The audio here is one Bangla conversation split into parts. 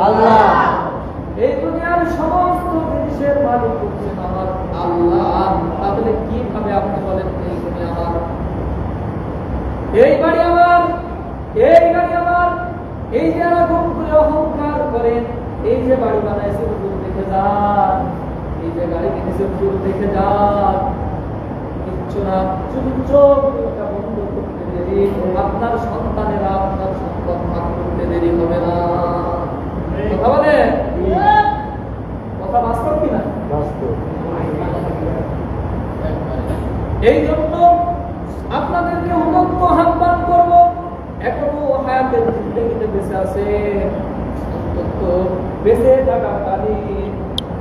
আল্লাহ। এই দুনিয়ার সমস্ত জিনিসের মালিক হচ্ছেন আমার আল্লাহ। তাহলে কিভাবে আপনি বলেন এই দুনিয়া আমার, এই বাড়ি আমার, এই গাড়ি আমার, এই যে এরকম করে অহংকার করেন, এই যে বাড়ি বানাইছে হুজুর দেখে যান, এই যে গাড়ি কিনেছে হুজুর দেখে যান, কিচ্ছু না, শুধু চোখ দুটা বন্ধ করতে দেরি, আপনার সন্তানেরা আপনার সম্পদ ভাগ করতে দেরি হবে না। কথা বলে কথা বাস্তব কিনা? এই জন্য আপনাদেরকে উন্নত আহ্বান করব, এখনো হায়াতের জিন্দেগিতে বেঁচে আছে, অন্তত বেঁচে থাকা কালীন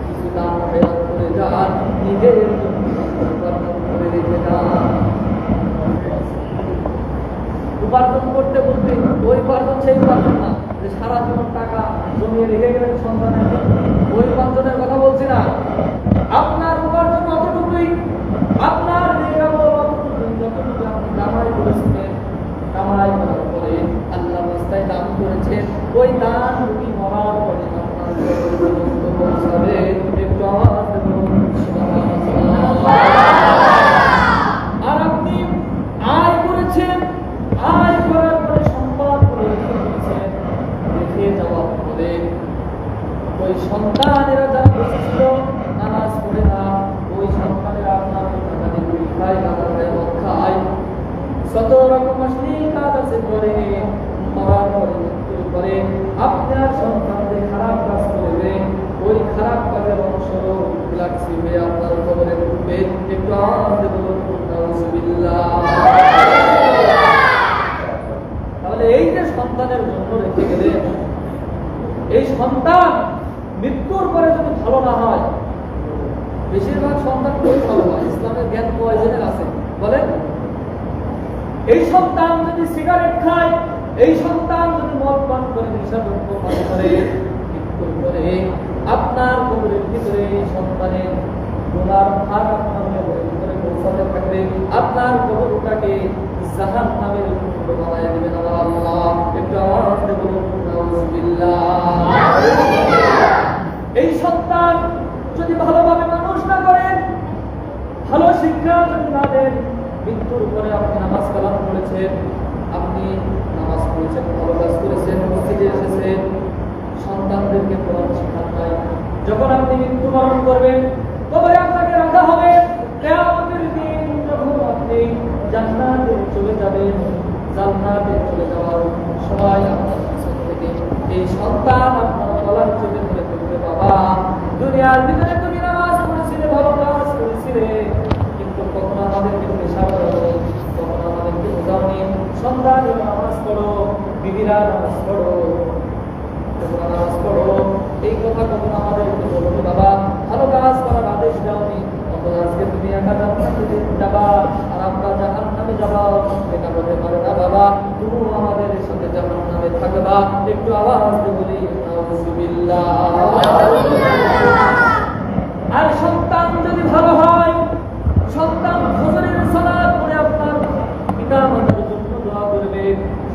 কিছু দান খয়রাত করে যান, নিজের জন্য উপার্জন করে রেখে যান। উপার্জন করতে বলতে ওই উপার্জন সেই উপার্জন না যে সারা জীবন টাকা জমিয়ে রেখে গেলেন সন্তানের, ওই উপার্জনের কথা বলছি না। আপনার উপার্জন অতটুকুই, আপনার যতটুকু আপনি কামাই করেছিলেন, কামাই করার পরে আল্লাহ রাস্তায় দান করেছেন, ওই দান রুটি মরার পরে আপনার পৌঁছাবে। একটু আওয়াজ দেবেন সুবহানাল্লাহ। আর আপনি আয় করেছেন, আয় করার পরে সম্পদ করে রেখেছেন, রেখে যাওয়ার পরে ওই সন্তানেরা যা বসেছিল নামাজ পড়ে না, ওই সন্তানেরা আপনার খায়, গাঁদা খায়, মদ খায়, শত রকম অশ্লীল কাজ আছে করে, মরার পরে মৃত্যুর পরে আপনার সন্তানদের খারাপ কাজ করবে, ওই খারাপ কাজের অংশ লাগছে হয়ে আপনার কবরে ঢুকবে। একটু আওয়াজ বলুন নাউজুবিল্লাহ। তাহলে এই যে সন্তানের জন্য রেখে গেলেন, এই সন্তান মৃত্যুর পরে যদি ভালো না হয়, বেশিরভাগ সন্তান খুবই ভালো হয়, ইসলামের জ্ঞান কয়জনের আছে বলেন? এই সন্তান যদি সিগারেট খায়, এই সন্তান যদি মদ পান করে, নেশাদ্রব্য পান করে, মৃত্যুর পরে আপনার কবরের ভিতরে এই সন্তানের গোলার ভাগ আপনার কবরের ভিতরে পৌঁছাতে থাকবে, আপনার কবরটাকে জাহান্নামের কুণ্ড বানায় দেবেন আল্লাহ। একটু আওয়াজ দিয়ে বলুন নাউজুবিল্লাহ। এই সন্তান যদি ভালোভাবে মানুষ না করেন, ভালো শিক্ষা যদি না দেন, মৃত্যুর পরে আপনি নামাজ কালাম করেছেন, আপনি নামাজ পড়েছেন, ভালো কাজ করেছেন, মসজিদে এসেছেন, সন্তানদেরকে কোরআন শিখান নাই, যখন আপনি মৃত্যুবরণ করবেন, তবে আপনাকে রাখা হবে কিয়ামতের দিন, যখন আপনি জান্নাতে চলে যাবেন, জান্নাতে চলে যাওয়ার সময় আপনার পিছন থেকে এই সন্তান আপনার গলার চেপে ধরে বলবে, বাবা দুনিয়ার ভিতরে তুমি নামাজ পড়েছিলে, ভালো কাজ করেছিলে, কিন্তু কখনো আমাদেরকে নেশা করো, কখনো আমাদেরকে বোঝাওনি, সন্তান নামাজ পড়ো, বিবিরা নামাজ পড়ো, তোমরা নামাজ পড়ো, এই কথা কখনো আমাদেরকে বলবে, বাবা ভালো কাজ করার আদেশ দাওনি, অথচ আজকে তুমি একা জান্নাতে যাবা আর আমরা জাহান্নামে যাবা, এটা বলতে পারে না বাবা, তুমি আমাদের সাথে জাহান্নামে থাকবা। একটু আওয়াজ দিয়ে বলি নাউজুবিল্লাহ। আর সন্তান যদি ভালো হয়, সন্তান ফজরের সালাত পড়ে আপনার পিতা মাতার জন্য দোয়া করবে,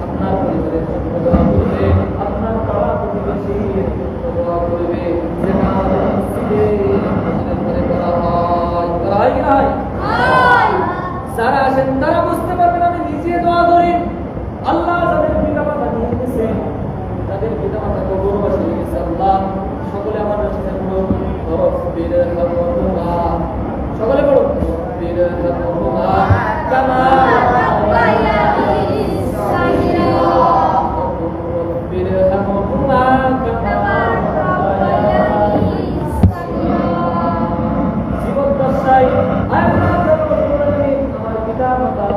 আপনার পরিবারের জন্য দোয়া করবে, আপনার পাড়া প্রতিবেশীর জন্য দোয়া করবে, যেটা মসজিদে নামাজের পরে করা হয়। করা হয় কি হয়? যারা আসেন তারা বুঝতে পারবেন আমি নিজে দোয়া করি, আল্লাহ যাদের পিতা মাতা নিয়ে গেছে, যাদের পিতা মাতা কবরবাসী হয়ে গেছে, আল্লাহ সকলে আমাদের সাথে বলুন রব্বির হামহুমা, সকলে বলুন রব্বির হামহুমা কামা রাব্বায়ানি সাগীরা, রব্বির হামহুমা কামা রাব্বায়ানি সাগীরা। জীবন দশায় আল্লাহ আমার পিতা মাতা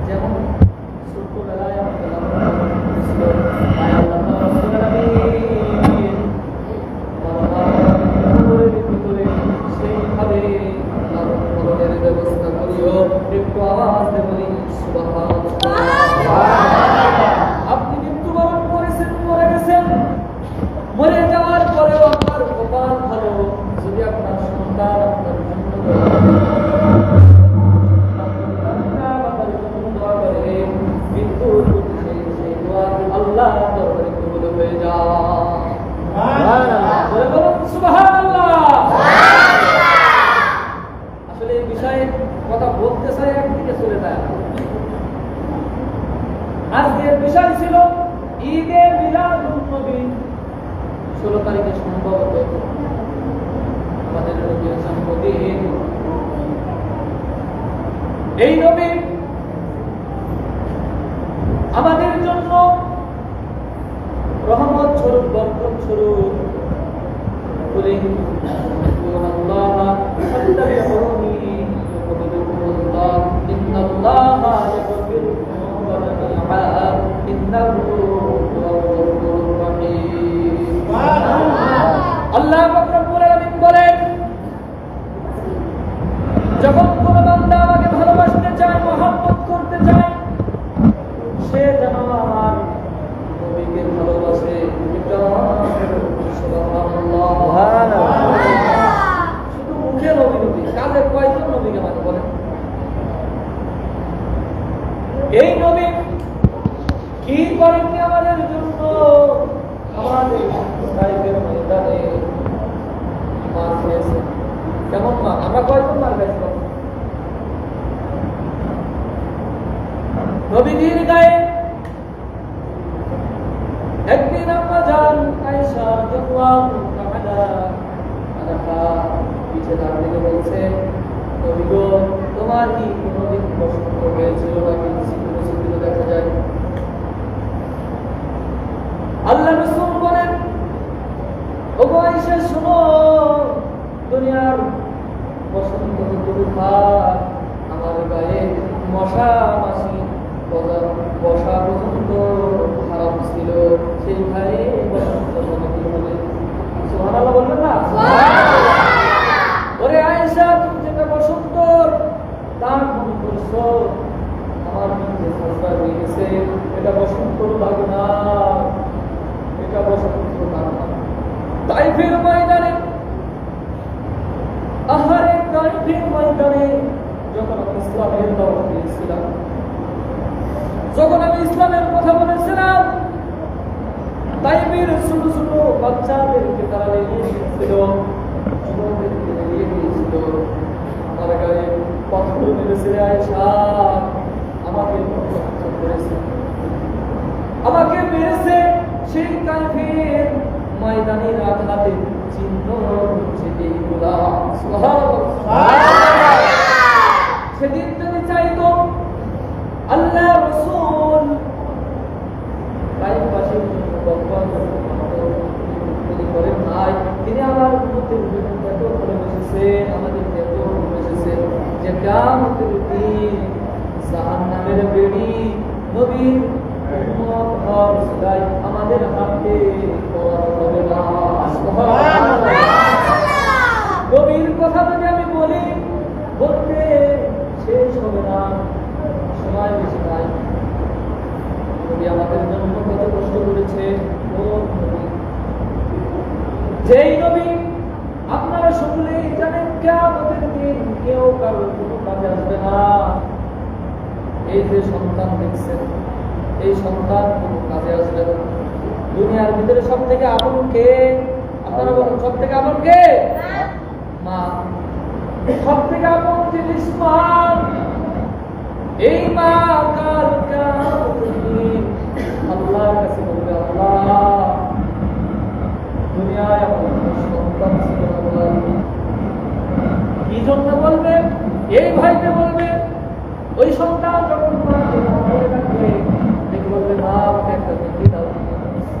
যেমন ছোটবেলায় আমাকে লালন পালন করেছিল, আল্লাহ রাব্বুল আলামিন নবী 16 তারিখে সম্ভবত আমাদের নবীর জন্মদিন। এই নবী আমাদের জন্য রহমত স্বরূপ, বরকত স্বরূপ। বলেন আল্লাহ ফাত্তাবিউনি ইউহিব্বুকুমুল্লাহ ইন্নাল্লাহা ইয়াগফিরু যুনুবা জামিআ ইন্নাহু হুয়াল গফুরুর রহিম। সুবহানাল্লাহ। আল্লাহ পাক রব্বুল আলামিন বলেন, যখন কোন বান্দা আমাকে ভালোবাসতে চায়, মহব্বত করতে চায়, সে যেন আমার নবীকে ভালোবাসে। শুধু মুখে নবী নবী, কাজে কয়জন নবীকে মানে বলেন? এই নবী কি করেননি আমাদের জন্য? আমাদের সাইকের ময়দানে মার খেয়েছে। কেমন মার? আমরা কয়জন মার খাইছি? নবীজির গায়ে একদিন আম্মা জান আয়েশা রাদিয়াল্লাহু তাআলা আনহা পিছে দাঁড়িয়ে বলছে, নবী গো, তোমার কি কোনোদিন পছন্দ হয়েছিল নাকি কিছু দেখা যায়? আল্লাহ রাসূল বলেন, ওগো আয়েশা শোনো, দুনিয়ার পছন্দ তো থাক, আমার গায়ে মশা মাছি বসা পর্যন্ত খারাপ ছিল, সেই ভাই বসন্ত কি হবে? সুবহানাল্লাহ বলবেন না? ওরে আয়েশা, তুমি যেটা বসন্ত তার মনে করছো, আমার মধ্যে সস্তা হয়ে গেছে, এটা বসন্ত লাগে না, এটা বসন্ত লাগে না। তাইফের ময়দানে, আহারে তাইফের ময়দানে যখন আমি ইসলামের দাওয়াত দিয়েছিলাম, যখন আমি ইসলামের কথা বলেছিলাম, তাইফের ছোট ছোট বাচ্চাদেরকে তারা নিয়ে এসেছিল, যুবকদেরকে নিয়ে গিয়েছিল, আমার গায়ে পাথর মেরেছে আয়েশা, আমাকে করেছে, আমাকে মেরেছে। সেই তাইফের ময়দানের আঘাতে চিহ্ন হচ্ছে এইগুলা। সেদিন যদি চাইতো আল্লাহ রাসূল তাইফবাসী করেন নাই, তিনি আমার উম্মতের জন্য এত ভালোবেসেছেন, আমাদের এত ভালোবেসেছেন যে কিয়ামতের দিন জাহান্নামের বেড়ি নবীর উম্মত হওয়ার উসিলায় আমাদের হাতে পড়ানো হবে না। সুবহানাল্লাহ। নবীর কথা যদি আমি বলি, বলতে শেষ হবে না, সময় বেশি নাই। নবী আমাদের জন্য কত কষ্ট করেছে। যেই নবী আপনারা শুনলেই জানেন কিয়ামতের দিন কেউ কারোর কোনো কাজে আসবে না। এই যে সন্তান দেখছেন, এই সন্তান কোনো কাজে আসবে না। দুনিয়ার ভিতরে সব থেকে আপন কে? আপনারা বলুন, সব থেকে আপন কে? মা। সব থেকে আপন জিনিস মা। এই মা কাল কিয়ামতের দিন আল্লাহর কাছে বলবে, আল্লাহ দুনিয়ায় আমার সন্তান ছিল না। কি জন্য বলবে? এই ভাইকে বলবে। ওই সন্তান যখন বলবে, মা আমাকে একটা নেকি দাও,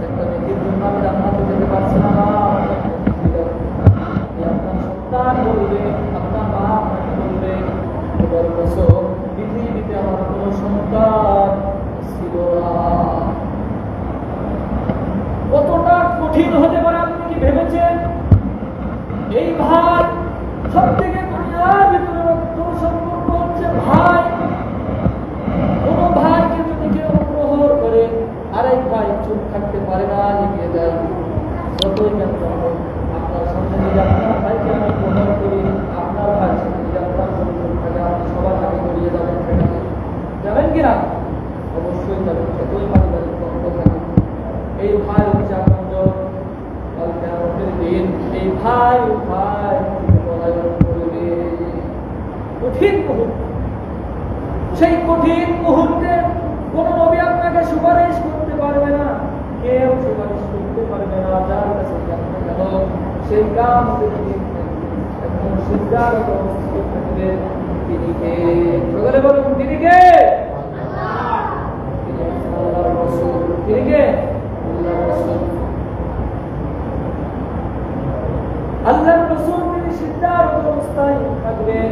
একটা নেকির জন্য আমি জান্নাতে যেতে পারছি না, আপনার সন্তান বলবে, আপনার মা আপনাকে বলবে, পৃথিবীতে আমার কোনো সন্তান ছিল না। কতটা কঠিন হতে পারে আপনি কি ভেবেছেন? এই ভাই সব থেকে দুনিয়ার ভিতরে রক্ত সম্পর্ক হচ্ছে ভাই। কোন ভাইকে যদি কেউ প্রহর করে, আরেক ভাই চুপ থাকতে পারে না, এগিয়ে যায়। যতই কেন আপনার সামনে যদি আপনার ভাইকে আমি প্রহর করি, আপনার ভাই সামনে যদি আপনার সামনে চুপ থাকে, আপনি সবার আগে গড়িয়ে যাবেন। যাবেন কিনা? অবশ্যই যাবেন, যতই পারিবারিক দ্বন্দ্ব থাকে। এই ভাই হচ্ছে আপনার দিন। এই ভাই ভাই করবে কঠিন মুহূর্ত। সেই কঠিন মুহূর্তে কোন নবী আপনাকে সুপারিশ করতে পারবে না, কেউ সুপারিশ করতে পারবে না, যার কাছে জানতে গেল সেই কাম এবং সিদ্ধান্ত থাকবে তিনি কে? সকলে বলুন তিনি কে? তিনি আল্লাহর রাসূল। তিনি কে? আল্লাহর রাসূল। আল্লাহর রাসূল তিনি সিদ্ধান্ত অবস্থায় থাকবেন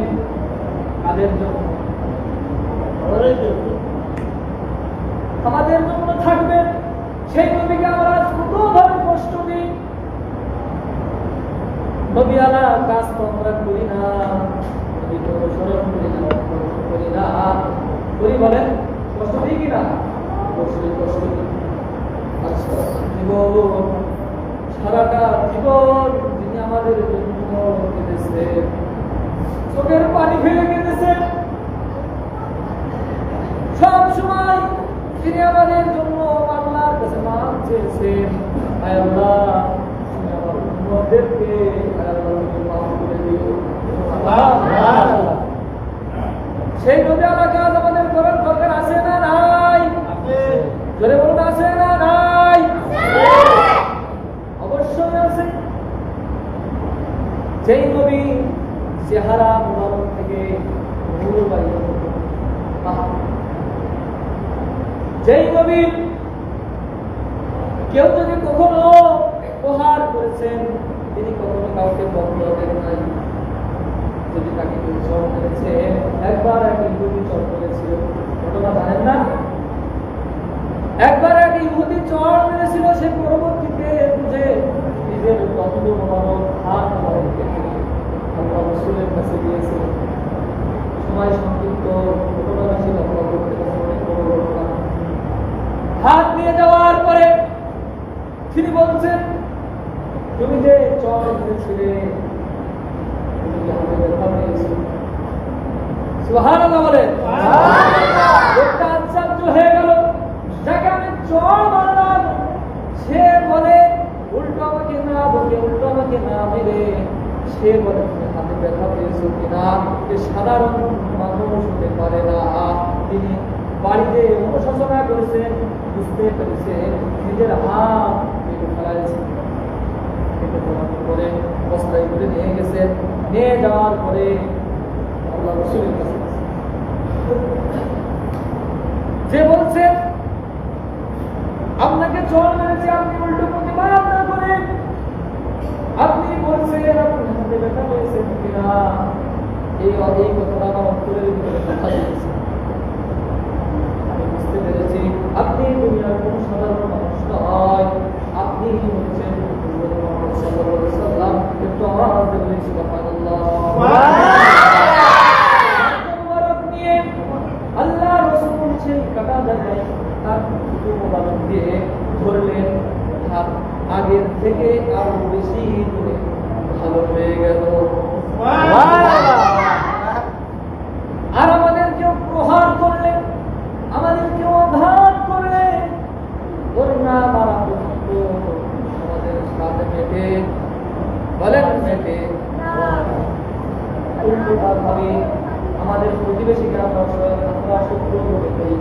কাদের জন্য? আমাদের জন্য থাকবেন। সেই নবীকে আমরা কতভাবে কষ্ট দিই। নবী আলা কাজ তো আমরা করি না, নবীকে অনুসরণ করি না, অনুসরণ করি না, করি বলেন? কষ্ট দিই কিনা? কষ্ট দিই। আচ্ছা, জীবন সারাটা জীবন যিনি আমাদের জন্য কেঁদেছে, চোখের পানি ফেলে কেঁদেছে, সব সময় তিনি আমাদের জন্য আল্লাহর কাছে মাফ চেয়েছেন। আয় আল্লাহ, তুমি আমার উম্মতদেরকে মাফ করে দিও। সেই নবী আলার কাজ আমাদের করার দরকার আছে না নাই? জোরে বলুন, আছে না নাই? অবশ্যই আছে। যেই নবী চেহারা মুবারক থেকে নূর বাইর হতো, যেই নবী কেউ যদি কখনো উপহার করেছেন, তিনি কখনো কাউকে বন্ধ দেন নাই। যদি তাকে কেউ চর করেছে, একবার এক ইহুদি চর করেছিল, ঘটনা জানেন না? একবার এক ইহুদি চর মেরেছিল, সে পরবর্তীতে বুঝে নিজের দ্বন্দ্ব মোবারক হাত মোবারক কেটে আল্লাহ রাসূলের কাছে গিয়েছিল। সময় সংক্ষিপ্ত, ঘটনা বেশি লক্ষ্য করতে হাত নিয়ে যাওয়ার পরে তিনি বলছেন, তুমি যে চর মেরেছিলে, তুমি কি হাতে ব্যথা পেয়েছো? সুবহানাল্লাহ বলেন। লোকটা আশ্চর্য হয়ে গেল, যাকে আমি চর মারলাম সে বলে উল্টো আমাকে না বলে, উল্টো আমাকে না মেরে সে বলে তুমি হাতে ব্যথা পেয়েছো কিনা? সাধারণ মানুষ হতে পারে না। তিনি বাড়িতে অনুশোচনা করেছেন, বুঝতে পেরেছে নিজের হাত কেটে ফেলাইছে। কেটে ফেলার পরে বস্তায় করে নিয়ে গেছেন। নিয়ে যাওয়ার পরে আল্লাহ রাসূলের কাছে যে বলছেন, আপনাকে চর মেরেছে, আপনি উল্টো প্রতিবাদ না করে আপনি বলছেন আপনি হাতে ব্যথা পেয়েছেন কিনা? এই কথাটা আমার অন্তরের ভিতরে কথা দিয়েছে। বুঝতে পেরেছি আপনি দুনিয়ার কোন সাধারণ মানুষ নয়, আপনি হচ্ছেন মুহাম্মদ সাল্লাল্লাহু আলাইহি ওয়াসাল্লাম। একটু আওয়াজ দিয়ে বলি সুবহানাল্লাহ। মুবারক নিয়ে আল্লাহ রাসূল সেই কাটা জায়গায় তার টুকু মুবারক দিয়ে ধরলেন, হাত আগের থেকে আরো বেশি করে ভালো হয়ে গেল। আর আমাদেরকেও প্রহার করলেন, আমাদেরকেও আঘাত করলে করোনা মারা পর্যন্ত আমাদের সাথে মেটে বলেন মেটে উল্টোভাবে আমাদের প্রতিবেশীকে আমরা শত্রু করে দেই।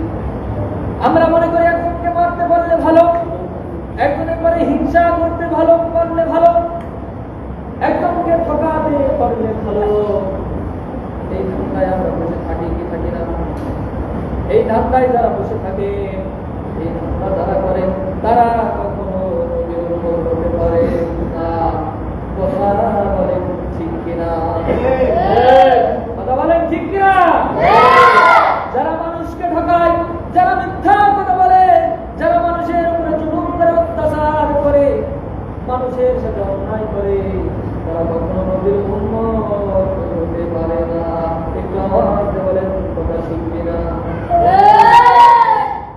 আমরা মনে করি একজনকে মারতে পারলে ভালো, একজনের পরে হিংসা করতে ভালো পারলে ভালো, একজনকে ঠকাতে পারলে ভালো। এই ধান্দায় আমরা বসে থাকি কি থাকি না? এই ধান্দায় যারা বসে থাকে, এই ধান্দা যারা করে, তারা কখনো নবীর অনুকরণ করতে পারে না। কথা বলেন ঠিক কিনা? কথা বলেন ঠিক কিনা? যারা মানুষকে ঠকায়, যারা মিথ্যা কথা বলে, যারা মানুষের উপরে জুলুম করে, অত্যাচার করে, মানুষের সাথে অন্যায় করে, তারা কখনো নবীর উম্মত হতে পারে না। একটু আওয়াজ দিয়ে বলেন কথা ঠিক কিনা?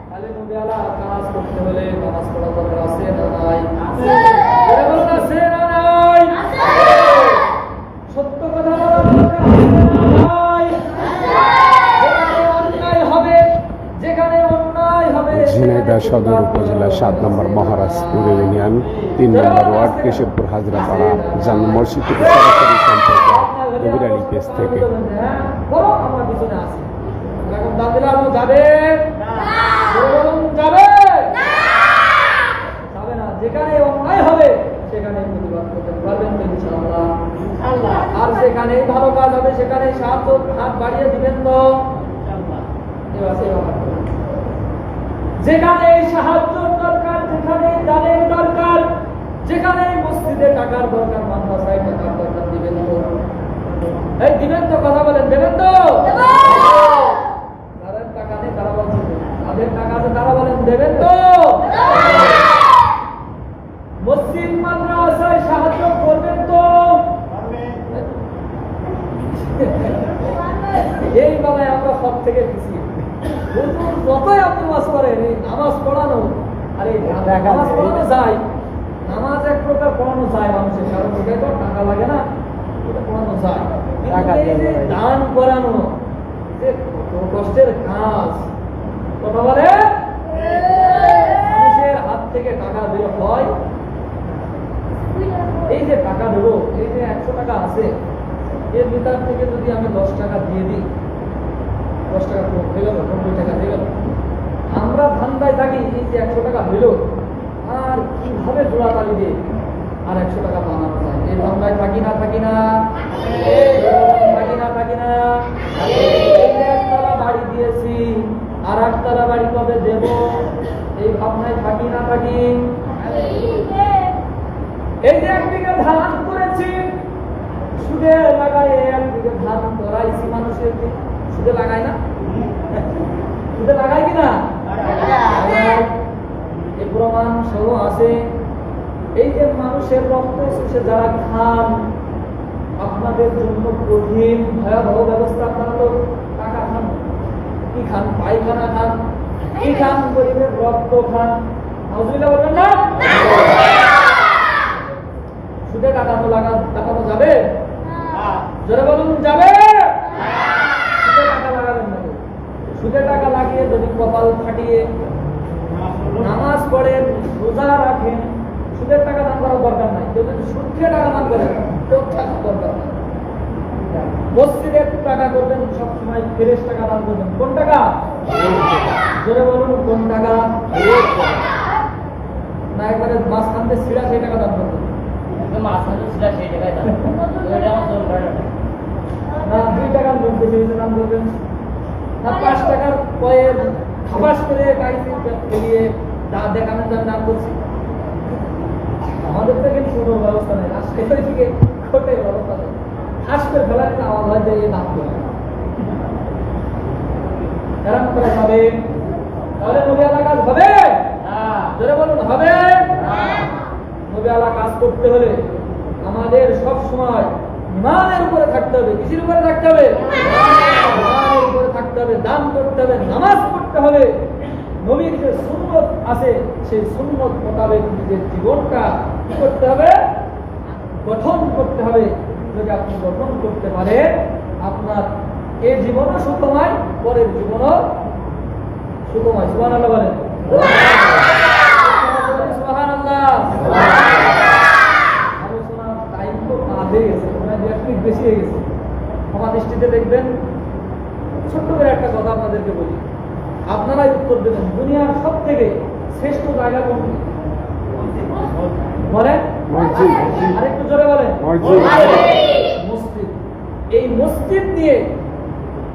খালি নবী আলা কাজ করতে হলে নামাজ পড়া দরকার আছে না নাই? আছে না নাই? সত্য কথা বলা দরকার আছে না নাই? যেখানে অন্যায় হবে ঝিনাইদহ সদর উপজেলা 7 নম্বর মহারাজপুর ইউনিয়ন 3 নম্বর ওয়ার্ড কেশবপুর হাজরাপাড়া জামে মসজিদ থেকে সরাসরি সম্পর্ক নবীর আলী পেজ থেকে। আমরা পিছনে আছি, এখন দাদিরা যাবে যাবে না যেখানে অন্যায় হবে সেখানে প্রতিবাদ করতে পারবেন তো ইনশাআল্লাহ। আর যেখানে ভালো কাজ হবে সেখানে সাহায্য হাত বাড়িয়ে দিবেন তো যেখানে সাহায্য দরকার, যেখানে দানের দরকার, যেখানে মসজিদে টাকার দরকার, মাদ্রাসায় টাকার দরকার দিবেন তো? এই দিবেন তো? কথা বলেন, দেবেন তো? তাদের টাকা নেই তারা বলছেন, তাদের টাকা আছে তারা বলেন দেবেন তো? মসজিদ মাদ্রাসায় সাহায্য করবেন তো? এই বেলায় আমরা সব থেকে পিছিয়ে। যতই আপনি নামাজ পড়েন, এই নামাজ পড়ানো আর এই নামাজ পড়ানো যায়, নামাজ এক প্রকার পড়ানো যায় মানুষের, কারণ ওটাই তো টাকা লাগে না, ওটা পড়ানো যায়। কিন্তু এই যে দান করানো যে কত কষ্টের কাজ, কথা বলে মানুষের হাত থেকে টাকা বের হয়। এই যে টাকা দেবো, এই যে 100 টাকা আছে, এর ভিতর থেকে যদি আমি 10 টাকা দিয়ে দিই, 10 টাকা হয়ে গেল, 90 টাকা হয়ে গেল। আমরা ধান্দায় থাকি এই যে 100 টাকা হইল, আর কিভাবে জোড়াতালি দিয়ে আর 100 টাকা বানানো যায়, এই ধান্দায় থাকি না থাকি না? থাকি না? একতলা বাড়ি দিয়েছি, আর 8তলা বাড়ি কবে দেব, এই ভাবনায় থাকি না থাকি? এই যে 1 বিঘা ধান করেছি, সুদে লাগাই 1 বিঘা ধান করাইছি মানুষের, সুদে লাগাই না? সুদে লাগাই কিনা? এই প্রমাণ সহ আছে। এই যে মানুষের রক্ত শুষে যারা খান, আপনাদের জন্য কঠিন ভয়াবহ ব্যবস্থা। আপনারা তো টাকা খান, কি খান? পায়খানা খান, কি খান? গরিবের রক্ত খান। নাউজুবিল্লাহ বলবেন না? সুদে টাকা তো লাগানো যাবে? জোরে বলুন, যাবে? সুদে টাকা লাগাবেন না। সুদে টাকা লাগিয়ে যদি কপাল ফাটিয়ে নামাজ পড়েন, রোজা রাখেন, সুদের টাকা দান করার দরকার নাই। কেউ যদি সুদ খেয়ে টাকা দান করেন, কেউ টাকা দরকার নাই। মসজিদের টাকা করবেন, সবসময় ফ্রেশ টাকা দান করবেন। কোন টাকা? জোরে বলুন, কোন টাকা? না একবারে মাঝখান থেকে ছিঁড়া সেই টাকা দান করবেন? না 2 টাকার নোট বেশি বেশি দান করবেন? না 5 টাকার কয়েন খাবাস করে গাইতে ফেলিয়ে দেখানোর জন্য দান করছি? আমাদের তো কিন্তু কোনো ব্যবস্থা নেই, রাষ্ট্রের দিকে খোটে ব্যবস্থা নেই। আসতে ফেলার আওয়াজ হয় যে দান করে এরকম করে হবে, তাহলে নবী আলা কাজ হবে? জোরে বলুন, হবে? নবী আলা কাজ করতে হলে আমাদের সব সময় ইমানের উপরে থাকতে হবে। কিসের উপরে থাকতে হবে? ইমানের উপরে থাকতে হবে, দান করতে হবে, নামাজ পড়তে হবে। নবীর যে সুন্নত আছে সেই সুন্নত মোতাবেক নিজের জীবনটা কি করতে হবে? গঠন করতে হবে। যদি আপনি গঠন করতে পারেন, আপনার এই জীবনও সুখময়, পরের জীবনও সুখময়। সুবহানাল্লাহ বলেন। সুবহানাল্লাহ। আলোচনার টাইম তো হয়ে গেছে, বেশি হয়ে গেছে। আমার দৃষ্টিতে দেখবেন, ছোট্ট করে একটা কথা আপনাদেরকে বলি, আপনারাই উত্তর দেবেন। দুনিয়ার সব থেকে শ্রেষ্ঠ জায়গা কোনটি? বলেন। আরেকটু জোরে বলেন। মসজিদ। এই মসজিদ নিয়ে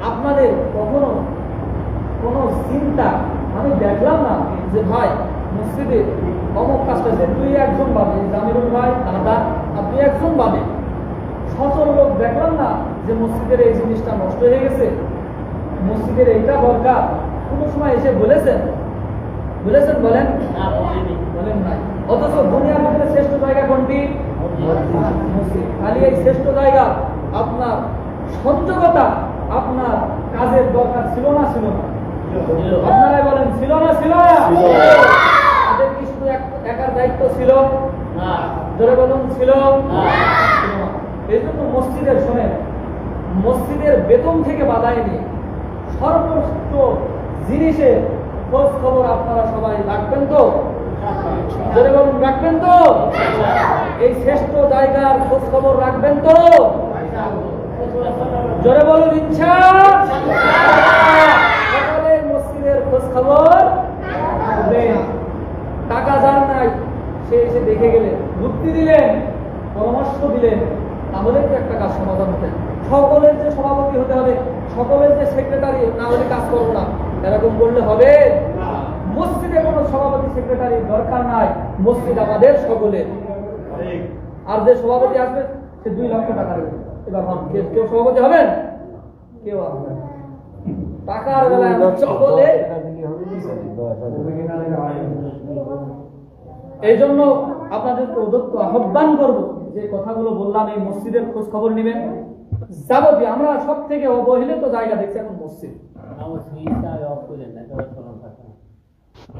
আপনাদের কখনো কোনো চিন্তা আমি দেখলাম না যে ভাই মসজিদে অমুক কাজটা যে 2-1 বাদে, জামিরুল ভাই, দাদা আর 2-1 বাদে সচল লোক দেখলাম না যে মসজিদের এই জিনিসটা নষ্ট হয়ে গেছে, মসজিদের এইটা দরকার। কোনো সময় এসে বলেছেন? বলেন? বলেন নাই। অথচ দুনিয়ার মধ্যে শ্রেষ্ঠ জায়গা কোনটি? মসজিদ। খালি এই শ্রেষ্ঠ জায়গা আপনার সংযোগতা, আপনার কাজের দরকার ছিল না? আপনারাই বলেন, ছিল না? তাদের কি শুধু একার দায়িত্ব ছিল? জোরে বলুন, ছিল? এই জন্য মসজিদের, শোনেন, মসজিদের বেতন থেকে বাধায় নিয়ে সর্বোচ্চ জিনিসের খোঁজ খবর আপনারা সবাই রাখবেন তো? জোরে বলুন, রাখবেন তো? এই শ্রেষ্ঠ জায়গার খোঁজ খবর রাখবেন তো? জোরে বলুন, ইনশাআল্লাহ। মসজিদের খোঁজ খবর রাখবেন। টাকা যার নাই সেই এসে দেখে গেলেন, যুক্তি দিলেন, পরামর্শ দিলেন, তাহলে তো একটা কাজ সমাধান হতে। সকলের যে সভাপতি হতে হবে, সকলের যে সেক্রেটারি না হলে কাজ করবো না, এরকম বললে হবে? মসজিদে কোনো সভাপতি সেক্রেটারি দরকার নাই, মসজিদ আমাদের সকলের। আর যে সভাপতি আসবে সে 2 লক্ষ টাকা দেবে। এবার হন, কেউ সভাপতি হবেন? কেউ আসবে না। টাকার বেলায় সকলে। এই জন্য আপনাদেরকে উদ্যত আহ্বান করবো, যে কথাগুলো বললাম, এই মসজিদের খোঁজ খবর নেবেন। যাবতীয় আমরা সব থেকে অবহেলিত জায়গা দেখছি এখন মসজিদ।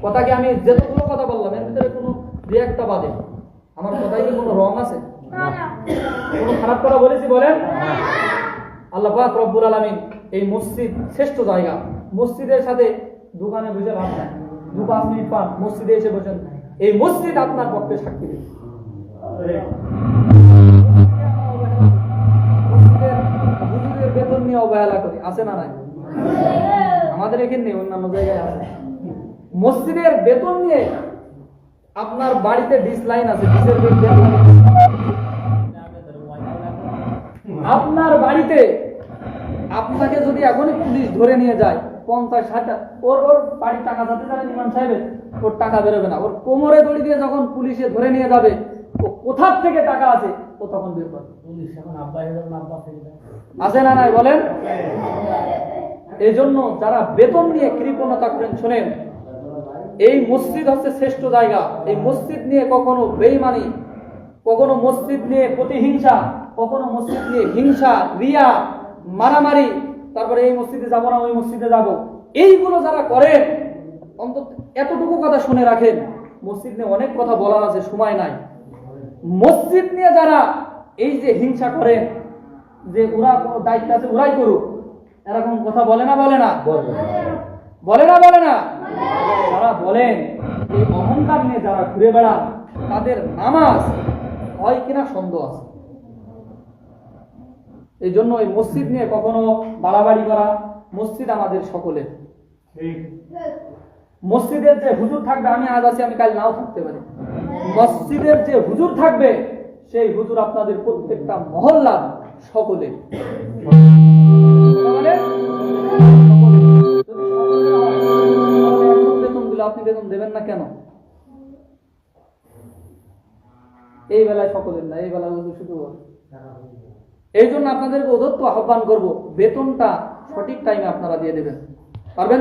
কথাকে আমি যেগুলো কথা বললাম এর ভিতরে কোনো 2-1টা বাদে আমার কথায় কি কোনো রং আছে? কোনো খারাপ কথা বলেছি বলেন? আল্লাহ পাক রব্বুল আলামিন এই মসজিদ শ্রেষ্ঠ জায়গা। মসজিদের সাথে দোকানে বসে লাভ নাই, 2-5 মিনিট পান মসজিদে এসে বসেন, এই মসজিদ আপনার পক্ষে সাক্ষী দেবে। মসজিদের বেতন নিয়ে অবহেলা করি, আছে না নাই? আমাদের এখানে নেই, অন্যান্য জায়গায় আছে। মসজিদের বেতন নিয়ে আপনার বাড়িতে ডিস লাইন আছে, ডিসের বিল দেন। আপনার বাড়িতে আপনাকে যদি এখনই পুলিশ ধরে নিয়ে যায় 50-60, ওর বাড়ির টাকা যাতে যাবেন ইমাম সাহেবের, ওর টাকা বেরোবে না। ওর কোমরে দড়ি দিয়ে যখন পুলিশে ধরে নিয়ে যাবে, ও কোথার থেকে টাকা আছে ও তখন বের করবে। আছে না নাই বলেন? এই জন্য যারা বেতন নিয়ে কৃপণতা করেন, শোনেন, এই মসজিদ হচ্ছে শ্রেষ্ঠ জায়গা। এই মসজিদ নিয়ে কখনো বেঈমানি, কখনো মসজিদ নিয়ে প্রতিহিংসা, কখনো মসজিদ নিয়ে হিংসা, রিয়া, মারামারি, তারপরে এই মসজিদে যাব না ওই মসজিদে যাব, এইগুলো যারা করেন, অন্তত এতটুকু কথা শুনে রাখেন, মসজিদ নিয়ে অনেক কথা বলার আছে, সময় নাই। মসজিদ নিয়ে যারা এই যে হিংসা করেন, যে ওরা দায়িত্ব আছে ওরাই করুক, এরকম কথা বলে না? বলে না? বলে না? বলে না? যারা বলেন, এই অহংকার নিয়ে যারা ঘুরে বেড়ান, তাদের নামাজ হয় কিনা সন্দেহ আছে। এই জন্য এই মসজিদ নিয়ে কখনো বাড়াবাড়ি করা, মসজিদ আমাদের সকলের। মসজিদের যে হুজুর থাকবে, আমি আজ আছি, আমি কাল নাও থাকতে পারি, মসজিদের যে হুজুর থাকবে সেই হুজুর আপনাদের প্রত্যেকটা মহল্লা সকলের। আপনি বেতন দেবেন না কেন? এই বেলায় সকলের না, এই বেলায় শুধু। এই জন্য আপনাদেরকে উদ্যত আহ্বান করবো, বেতনটা সঠিক টাইমে আপনারা দিয়ে দেবেন, পারবেন?